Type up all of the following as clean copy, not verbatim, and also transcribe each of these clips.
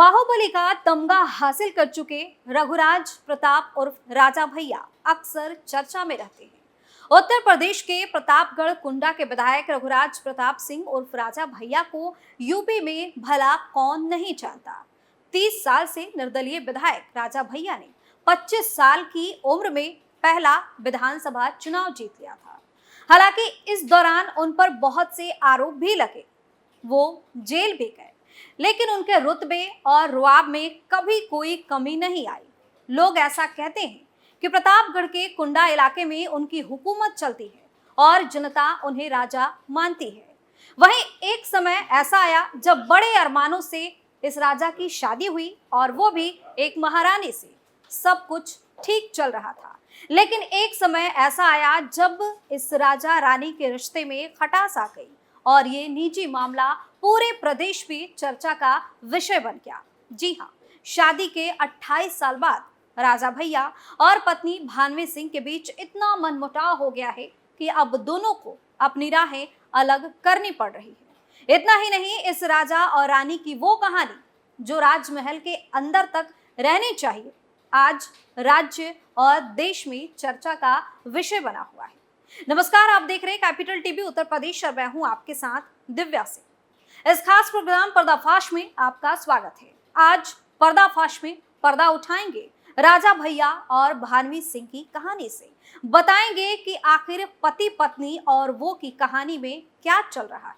बाहुबली का तमगा हासिल कर चुके रघुराज प्रताप उर्फ राजा भैया अक्सर चर्चा में रहते हैं। उत्तर प्रदेश के प्रतापगढ़ कुंडा के विधायक रघुराज प्रताप सिंह उर्फ राजा भैया को यूपी में भला कौन नहीं जानता। 30 साल से निर्दलीय विधायक राजा भैया ने 25 साल की उम्र में पहला विधानसभा चुनाव जीत लिया था। हालांकि इस दौरान उन पर बहुत से आरोप भी लगे, वो जेल भी गए, लेकिन उनके रुतबे और रुआब में कभी कोई कमी नहीं आई। लोग ऐसा कहते हैं कि प्रतापगढ़ के कुंडा इलाके में उनकी हुकूमत चलती है और जनता उन्हें राजा मानती है। वहीं एक समय ऐसा आया जब बड़े अरमानों से इस राजा की शादी हुई और वो भी एक महारानी से। सब कुछ ठीक चल रहा था, लेकिन एक समय ऐसा आया जब इस राजा रानी के रिश्ते में खटास आ गई और ये निजी मामला पूरे प्रदेश में चर्चा का विषय बन गया। जी हाँ, शादी के 28 साल बाद राजा भैया और पत्नी भानवी सिंह के बीच इतना मनमुटाव हो गया है कि अब दोनों को अपनी राहें अलग करनी पड़ रही है। इतना ही नहीं, इस राजा और रानी की वो कहानी जो राजमहल के अंदर तक रहनी चाहिए, आज राज्य और देश में चर्चा का विषय बना हुआ है। नमस्कार, आप देख रहे हैं कैपिटल टीवी उत्तर प्रदेश और मैं हूं आपके साथ दिव्या सिंह। इस खास प्रोग्राम पर्दाफाश में आपका स्वागत है। आज पर्दाफाश में पर्दा उठाएंगे राजा भैया और भानवी सिंह की कहानी से। बताएंगे कि आखिर पति पत्नी और वो की कहानी में क्या चल रहा है।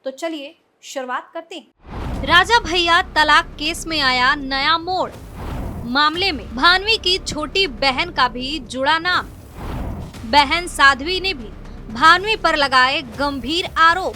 तो चलिए शुरुआत करते हैं। राजा भैया तलाक केस में आया नया मोड़। मामले में भानवी की छोटी बहन का भी जुड़ा नाम। बहन साध्वी ने भी भानवी पर लगाए गंभीर आरोप।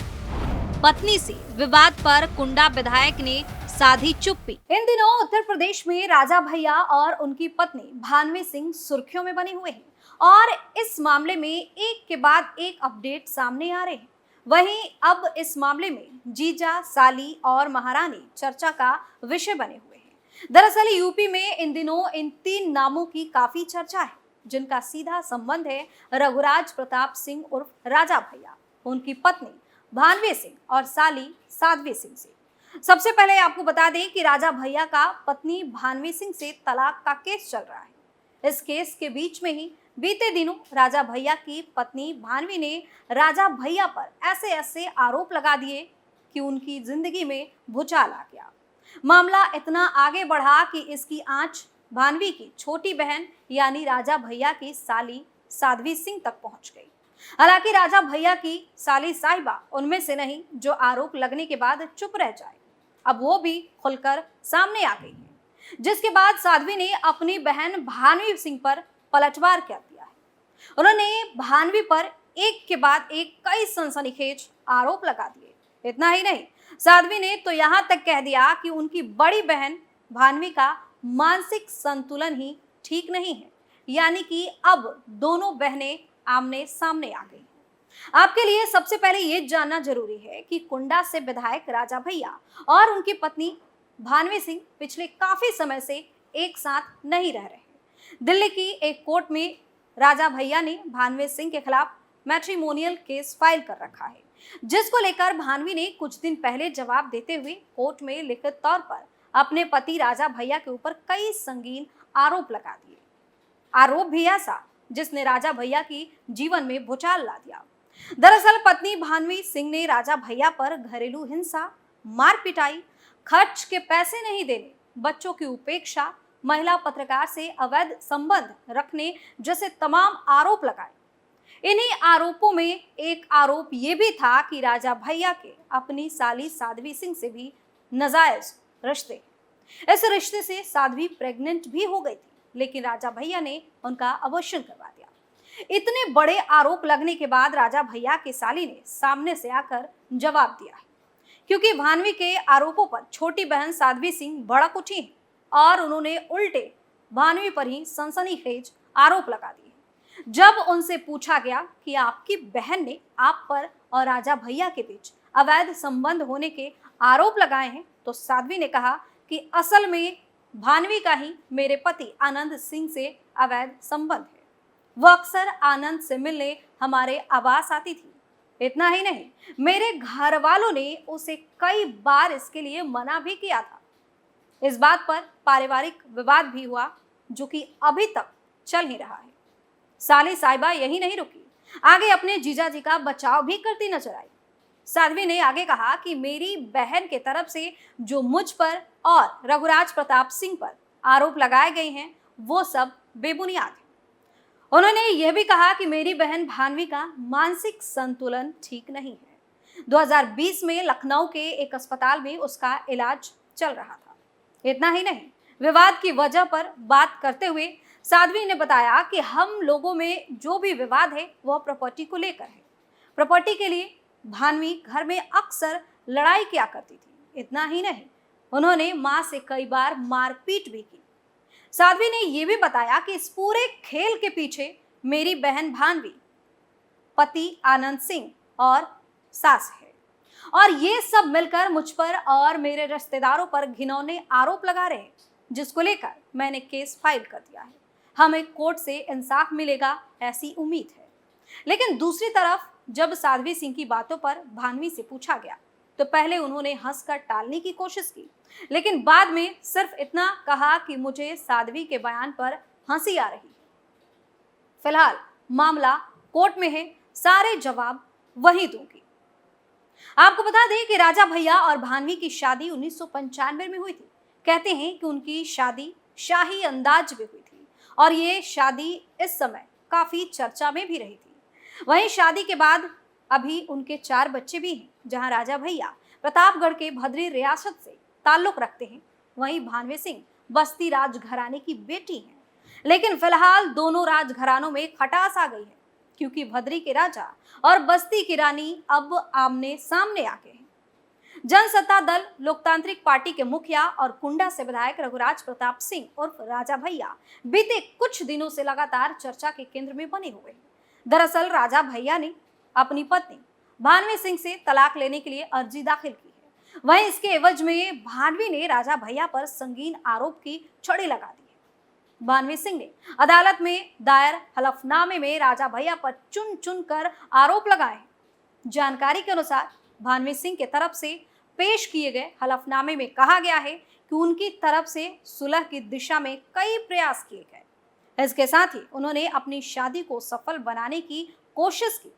पत्नी से विवाद पर कुंडा विधायक ने साधी चुप्पी। इन दिनों उत्तर प्रदेश में राजा भैया और उनकी पत्नी भानवी सिंह सुर्खियों में बने हुए हैं और इस मामले में एक के बाद एक अपडेट सामने आ रहे हैं। वहीं अब इस मामले में जीजा, साली और महारानी चर्चा का विषय बने हुए हैं। दरअसल यूपी में इन दिनों इन 3 नामों की काफी चर्चा है, जिनका सीधा संबंध है रघुराज प्रताप सिंह उर्फ राजा भैया, उनकी पत्नी भानवी सिंह और साली साध्वी सिंह से। सबसे पहले आपको बता दें कि राजा भैया का पत्नी भानवी सिंह से तलाक का केस चल रहा है। इस केस के बीच में ही बीते दिनों राजा भैया की पत्नी भानवी ने राजा भैया पर ऐसे ऐसे आरोप लगा दिए कि उनकी जिंदगी में भूचाल आ गया। मामला इतना आगे बढ़ा कि इसकी आंच भानवी की छोटी बहन यानी राजा भैया की साली साध्वी सिंह तक पहुंच गई। हालांकि राजा भैया की साली साहिबा उनमें से नहीं जो आरोप लगने के बाद चुप रह जाए। अब वो भी खुलकर सामने आ गई है, जिसके बाद साध्वी ने अपनी बहन भानवी सिंह पर पलटवार कर दिया है। उन्होंने भानवी पर एक के बाद एक कई सनसनीखेज आरोप लगा दिए। इतना ही नहीं, साध्वी ने तो यहाँ तक कह दिया कि उनकी बड़ी बहन भानवी का मानसिक संतुलन ही ठीक नहीं है, यानी कि अब दोनों बहनें आमने सामने आ गई। आपके लिए सबसे पहले ये जानना जरूरी है कि कुंडा से विधायक राजा भैया और उनकी पत्नी भानवी सिंह पिछले काफी समय से एक साथ नहीं रह रहे। दिल्ली की एक कोर्ट में राजा भैया ने भानवी सिंह के खिलाफ मैट्रिमोनियल केस फाइल कर रखा है, जिसको लेकर भानवी ने कुछ दिन पहले जवाब देते हुए कोर्ट में लिखित तौर पर अपने पति राजा भैया के ऊपर कई संगीन आरोप लगा दिए। आरोप भी ऐसा जिसने राजा भैया की जीवन में भूचाल ला दिया। दरअसल पत्नी भानवी सिंह ने राजा भैया पर घरेलू हिंसा, मार पिटाई, खर्च के पैसे नहीं देने, बच्चों की उपेक्षा, महिला पत्रकार से अवैध संबंध रखने जैसे तमाम आरोप लगाए। इन्हीं आरोपों में एक आरोप ये भी था कि राजा भैया के अपनी साली साध्वी सिंह से भी नाजायज रिश्ते। इस रिश्ते से साध्वी प्रेग्नेंट भी हो गई थी, लेकिन राजा भैया ने उनका अबॉर्शन करवा दिया। इतने बड़े आरोप लगने के बाद राजा भैया की साली ने सामने से आकर जवाब दिया है, क्योंकि भानवी के आरोपों पर छोटी बहन साध्वी सिंह भड़क उठी है और उन्होंने उल्टे भानवी पर ही सनसनीखेज आरोप लगा दिए। जब उनसे पूछा गया कि आपकी बहन ने आप पर और राजा भैया के बीच अवैध संबंध होने के आरोप लगाए हैं, तो साध्वी ने कहा कि असल में भानवी का ही मेरे पति आनंद सिंह से अवैध संबंध है। वो अक्सर आनंद से मिलने हमारे आवास आती थी। इतना ही नहीं, मेरे घर वालों ने उसे कई बार इसके लिए मना भी किया था। इस बात पर पारिवारिक विवाद भी हुआ, जो कि अभी तक चल ही रहा है। साली साहिबा यही नहीं रुकी, आगे अपने जीजाजी का बचाव भी करती नजर आई। साध्वी ने आगे कहा कि मेरी बहन के तरफ से जो मुझ पर और रघुराज प्रताप सिंह पर आरोप लगाए गए हैं वो सब बेबुनियाद है। उन्होंने यह भी कहा कि मेरी बहन भान्वी का मानसिक संतुलन ठीक नहीं है। 2020 में लखनऊ के एक अस्पताल में उसका इलाज चल रहा था। इतना ही नहीं, विवाद की वजह पर बात करते हुए साध्वी ने बताया कि हम लोगों में जो भी विवाद है वह प्रॉपर्टी को लेकर है। प्रॉपर्टी के लिए भान्वी घर में अक्सर लड़ाई किया करती थी। इतना ही नहीं, उन्होंने मां से कई बार मारपीट भी की। साध्वी ने यह भी बताया कि इस पूरे खेल के पीछे मेरी बहन भान्वी, पति आनंद सिंह और सास है, और ये सब मिलकर मुझ पर और मेरे रिश्तेदारों पर घिनौने आरोप लगा रहे हैं, जिसको लेकर मैंने केस फाइल कर दिया है। हमें कोर्ट से इंसाफ मिलेगा ऐसी उम्मीद है। लेकिन दूसरी तरफ जब साध्वी सिंह की बातों पर भान्वी से पूछा गया तो पहले उन्होंने हंसकर टालने की कोशिश की, लेकिन बाद में सिर्फ इतना कहा कि मुझे साध्वी के बयान पर हंसी आ रही है। फिलहाल मामला कोर्ट में है, सारे जवाब वही दूंगी। आपको बता दें कि राजा भैया और भान्वी की शादी 1995 में हुई थी। कहते हैं कि उनकी शादी शाही अंदाज में हुई थी और ये शादी इस समय काफी चर्चा में भी रही थी। वहीं शादी के बाद अभी उनके 4 बच्चे भी हैं। जहां राजा भैया प्रतापगढ़ के भद्री रियासत से ताल्लुक रखते हैं, वहीं भान्वी सिंह बस्ती राजघराने की बेटी हैं। लेकिन फिलहाल दोनों राजघरानों में खटास आ गई है, क्योंकि भद्री के राजा और बस्ती की रानी अब आमने सामने आ गए हैं। जनसत्ता दल लोकतांत्रिक पार्टी के मुखिया और कुंडा से विधायक रघुराज प्रताप सिंह उर्फ राजा भैया बीते कुछ दिनों से लगातार चर्चा के केंद्र में बने हुए हैं। दरअसल राजा भैया ने अपनी पत्नी भान्वी सिंह से तलाक लेने के लिए अर्जी दाखिल की है। वहीं इसके एवज में भान्वी ने राजा भैया पर संगीन आरोप की छड़ी लगा दी है। भान्वी सिंह ने अदालत में दायर हलफनामे में राजा भैया पर चुन चुन कर आरोप लगाए हैं। जानकारी के अनुसार भान्वी सिंह के तरफ से पेश किए गए हलफनामे में कहा गया है कि उनकी तरफ से सुलह की दिशा में कई प्रयास किए गए। इसके साथ ही उन्होंने अपनी शादी को सफल बनाने की कोशिश की,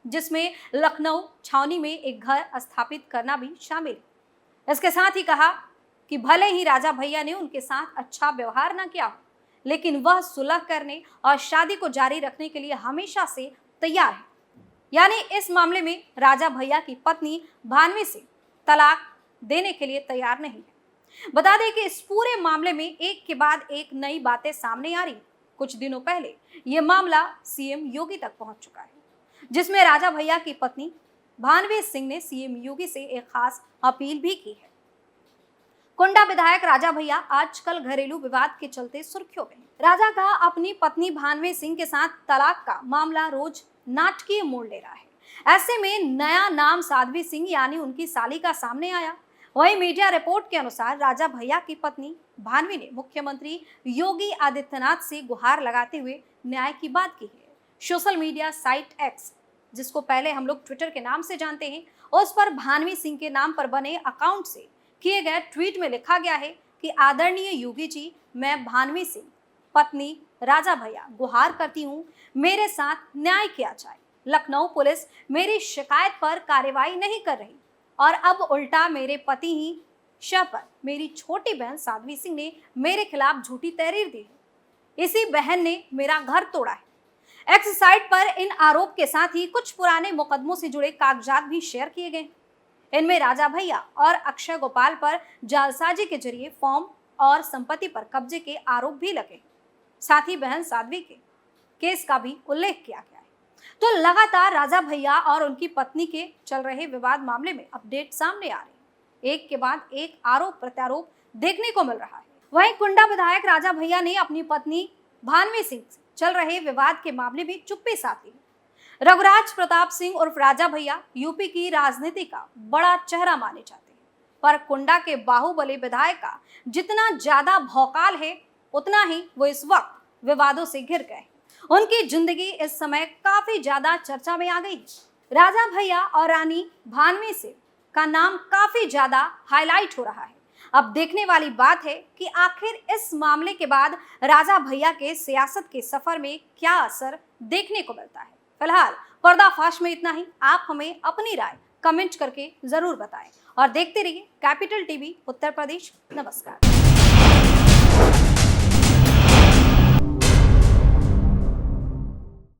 जिसमें लखनऊ छावनी में एक घर स्थापित करना भी शामिल है। इसके साथ ही कहा कि भले ही राजा भैया ने उनके साथ अच्छा व्यवहार न किया हो, लेकिन वह सुलह करने और शादी को जारी रखने के लिए हमेशा से तैयार है। यानी इस मामले में राजा भैया की पत्नी भान्वी से तलाक देने के लिए तैयार नहीं है। बता दें कि इस पूरे मामले में एक के बाद एक नई बातें सामने आ रही। कुछ दिनों पहले यह मामला सीएम योगी तक पहुंच चुका है, जिसमें राजा भैया की पत्नी भान्वी सिंह ने सीएम योगी से एक खास अपील भी की है। कुंडा विधायक राजा भैया आजकल घरेलू विवाद के चलते सुर्खियों में हैं। राजा का अपनी पत्नी भान्वी सिंह के साथ तलाक का मामला रोज नाटकीय मोड़ ले रहा है। ऐसे में नया नाम साध्वी सिंह यानी उनकी साली का सामने आया। वहीं मीडिया रिपोर्ट के अनुसार राजा भैया की पत्नी भान्वी ने मुख्यमंत्री योगी आदित्यनाथ से गुहार लगाते हुए न्याय की बात की है। सोशल मीडिया साइट एक्स, जिसको पहले हम लोग ट्विटर के नाम से जानते हैं, उस पर भान्वी सिंह के नाम पर बने अकाउंट से किए गए ट्वीट में लिखा गया है कि आदरणीय योगी जी, मैं भान्वी सिंह पत्नी राजा भैया गुहार करती हूँ, मेरे साथ न्याय किया जाए। लखनऊ पुलिस मेरी शिकायत पर कार्रवाई नहीं कर रही और अब उल्टा मेरे पति ही शव पर मेरी छोटी बहन साध्वी सिंह ने मेरे खिलाफ झूठी तहरीर दी है। इसी बहन ने मेरा घर तोड़ा है। एक्स साइट पर इन आरोप के साथ ही कुछ पुराने मुकदमों से जुड़े कागजात भी शेयर किए गए। इनमें राजा भैया और अक्षय गोपाल पर जालसाजी के जरिए फॉर्म और संपत्ति पर कब्जे के आरोप भी लगे। साथ ही बहन साध्वी के केस का भी उल्लेख किया गया है। तो लगातार राजा भैया और उनकी पत्नी के चल रहे विवाद मामले में अपडेट सामने आ रहे हैं। एक के बाद एक आरोप प्रत्यारोप देखने को मिल रहा है। वहीं कुंडा विधायक राजा भैया ने अपनी पत्नी भान्वी सिंह से चल रहे विवाद के मामले में चुप्पी साधी है। रघुराज प्रताप सिंह उर्फ राजा भैया यूपी की राजनीति का बड़ा चेहरा माने जाते हैं, पर कुंडा के बाहुबली विधायक का जितना ज्यादा भौकाल है, उतना ही वो इस वक्त विवादों से घिर गए। उनकी जिंदगी इस समय काफी ज्यादा चर्चा में आ गई। राजा भैया और रानी भान्वी सिंह का नाम काफी ज्यादा हाईलाइट हो रहा है। अब देखने वाली बात है कि आखिर इस मामले के बाद राजा भैया के सियासत के सफर में क्या असर देखने को मिलता है। फिलहाल पर्दाफाश में इतना ही। आप हमें अपनी राय कमेंट करके जरूर बताएं और देखते रहिए कैपिटल टीवी उत्तर प्रदेश। नमस्कार।